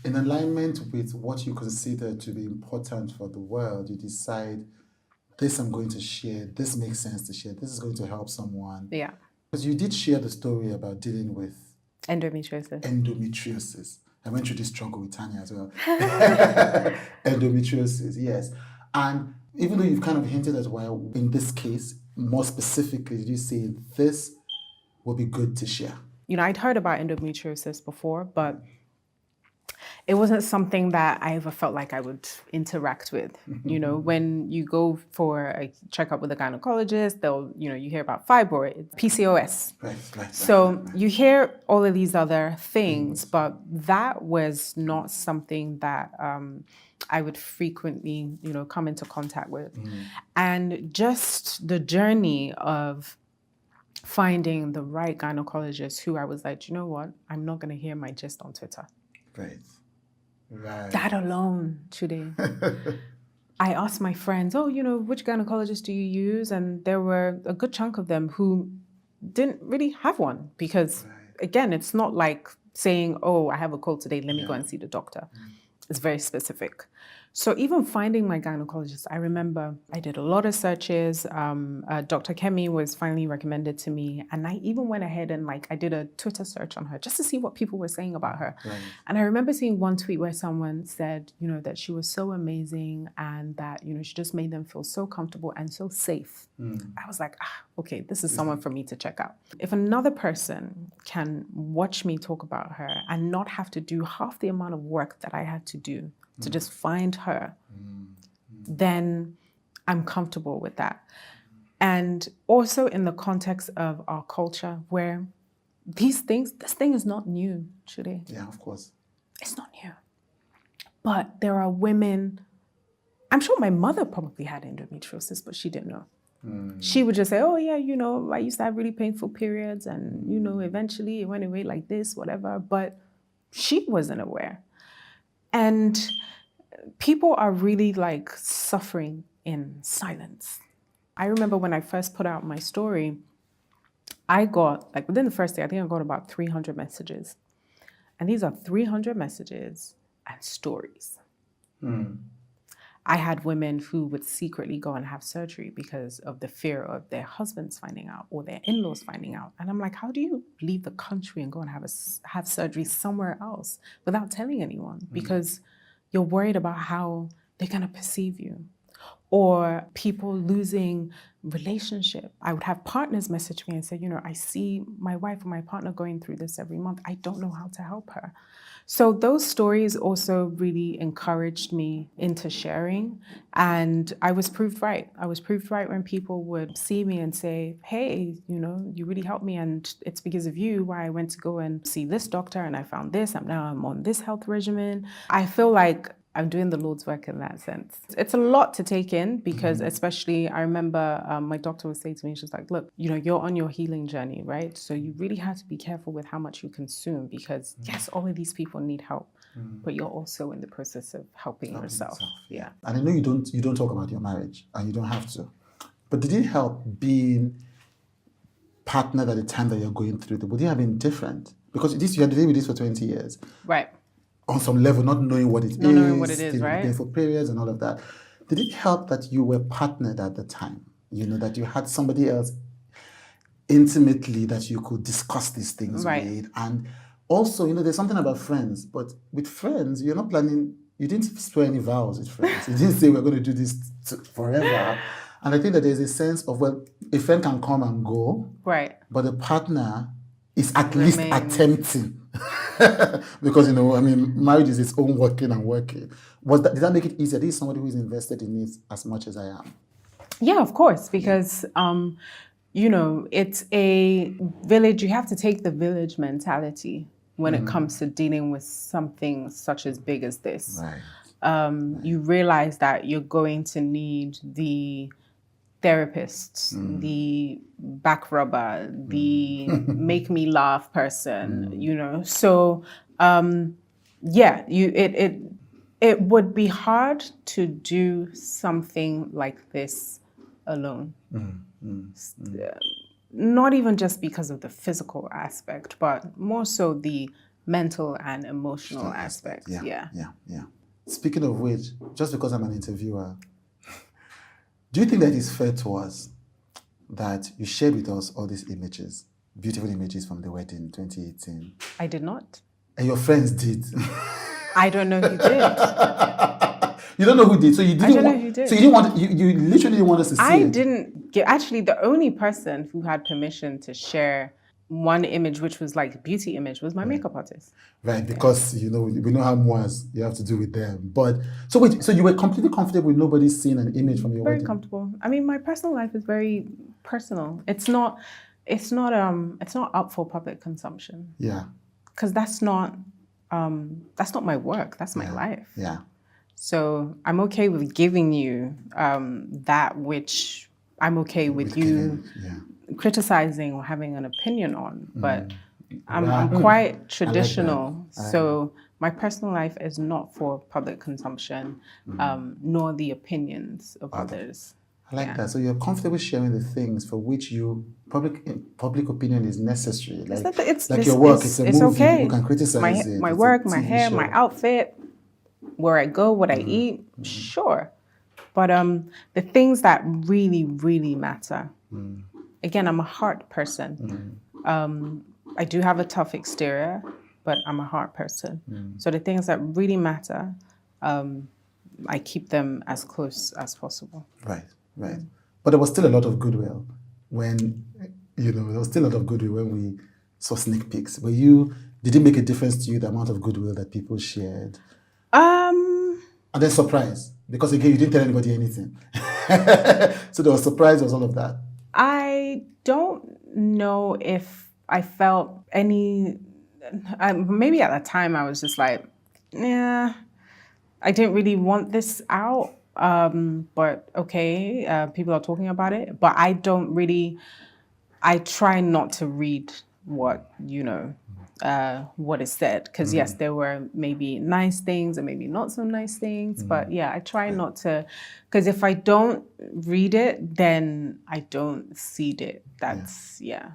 in alignment with what you consider to be important for the world, you decide, this I'm going to share, this makes sense to share, this is going to help someone. Yeah. Because you did share the story about dealing with Endometriosis. I went through this struggle with Tanya as well. Endometriosis, yes. And even though you've kind of hinted at why, in this case, more specifically, did you say this will be good to share? I'd heard about endometriosis before, but it wasn't something that I ever felt like I would interact with. When you go for a checkup with a gynecologist, they'll, you hear about fibroids, PCOS. Right. You hear all of these other things, but that was not something that I would frequently, come into contact with. And just the journey of finding the right gynecologist who I was like, you know what, I'm not going to hear my gist on Twitter. Right. That alone, Chude. I asked my friends, which gynecologist do you use? And there were a good chunk of them who didn't really have one because, again, it's not like saying, I have a cold today, let me go and see the doctor. It's very specific. So even finding my gynecologist, I remember I did a lot of searches. Dr. Kemi was finally recommended to me. And I even went ahead and I did a Twitter search on her just to see what people were saying about her. Right. And I remember seeing one tweet where someone said, that she was so amazing and that, she just made them feel so comfortable and so safe. I was like, okay, this is someone for me to check out. If another person can watch me talk about her and not have to do half the amount of work that I had to do to just find her, then I'm comfortable with that. And also in the context of our culture where this thing is not new, Chude. Yeah, of course. It's not new. But there are women, I'm sure my mother probably had endometriosis, but she didn't know. She would just say, I used to have really painful periods and, eventually it went away like this, whatever. But she wasn't aware. And people are really suffering in silence. I remember when I first put out my story, I got, within the first day, I think I got about 300 messages. And these are 300 messages and stories. I had women who would secretly go and have surgery because of the fear of their husbands finding out or their in-laws finding out. And I'm like, how do you leave the country and go and have surgery somewhere else without telling anyone? Because you're worried about how they're going to perceive you. Or people losing relationship. I would have partners message me and say, I see my wife or my partner going through this every month. I don't know how to help her. So those stories also really encouraged me into sharing. And I was proved right. I was proved right when people would see me and say, hey, you really helped me. And it's because of you why I went to go and see this doctor and I found this. I'm on this health regimen. I feel like I'm doing the Lord's work in that sense. It's a lot to take in because especially I remember my doctor would say to me, she's like, look, you're on your healing journey, right? So you really have to be careful with how much you consume because yes, all of these people need help, but you're also in the process of helping yourself. Yeah. And I know you don't talk about your marriage and you don't have to, but did it help being partnered at the time that you're going through? Would it have been different? Because you had to deal with this for 20 years. Right. On some level, not knowing what it is, right? Painful periods and all of that. Did it help that you were partnered at the time? That you had somebody else intimately that you could discuss these things with. And also, there's something about friends, but with friends, you're not planning, you didn't swear any vows with friends. You didn't say we're going to do this forever. And I think that there's a sense of, a friend can come and go, right? But a partner is at least attempting. Because, marriage is its own working and working. Did that make it easier? This is somebody who is invested in it as much as I am. Yeah, of course, because, it's a village. You have to take the village mentality when it comes to dealing with something such as big as this. Right. You realize that you're going to need the therapists, the back rubber, the make me laugh person, So, it would be hard to do something like this alone. Not even just because of the physical aspect, but more so the mental and emotional aspects. Yeah. Speaking of which, just because I'm an interviewer, do you think that it's fair to us that you shared with us all these images, beautiful images from the wedding in 2018? I did not. And your friends did. I don't know who did. You don't know who did, so you didn't. I don't know who did. So you didn't want. You literally didn't want us to see it. I didn't get. Actually, the only person who had permission to share one image, which was like a beauty image, was my makeup artist. Right, because we know how much you have to do with them. But so wait, so you were completely comfortable with nobody seeing an image from your wedding? Very comfortable. I mean, my personal life is very personal. It's not up for public consumption. Yeah. Because that's not my work. That's my life. Yeah. So I'm okay with giving you that which I'm okay with you criticizing or having an opinion on. But I'm quite traditional. So my personal life is not for public consumption, nor the opinions of others. I like that. So you're comfortable sharing the things for which public opinion is necessary. Like your work, it's a movie, okay. People can criticize it. My work, my hair, my outfit, where I go, what I eat, sure. But the things that really, really matter. Again, I'm a heart person. I do have a tough exterior, but I'm a heart person. So the things that really matter, I keep them as close as possible. Right. But there was still a lot of goodwill when, there was still a lot of goodwill when we saw sneak peeks. Did it make a difference to you, the amount of goodwill that people shared? And then surprise, because again, you didn't tell anybody anything. So there was surprise, there was all of that. I don't know if I felt any, maybe at the time I was just like, yeah, I didn't really want this out. But okay, people are talking about it, but I try not to read what is said. Because yes, there were maybe nice things and maybe not so nice things, but yeah, I try not to, because if I don't read it, then I don't seed it. That's, yeah.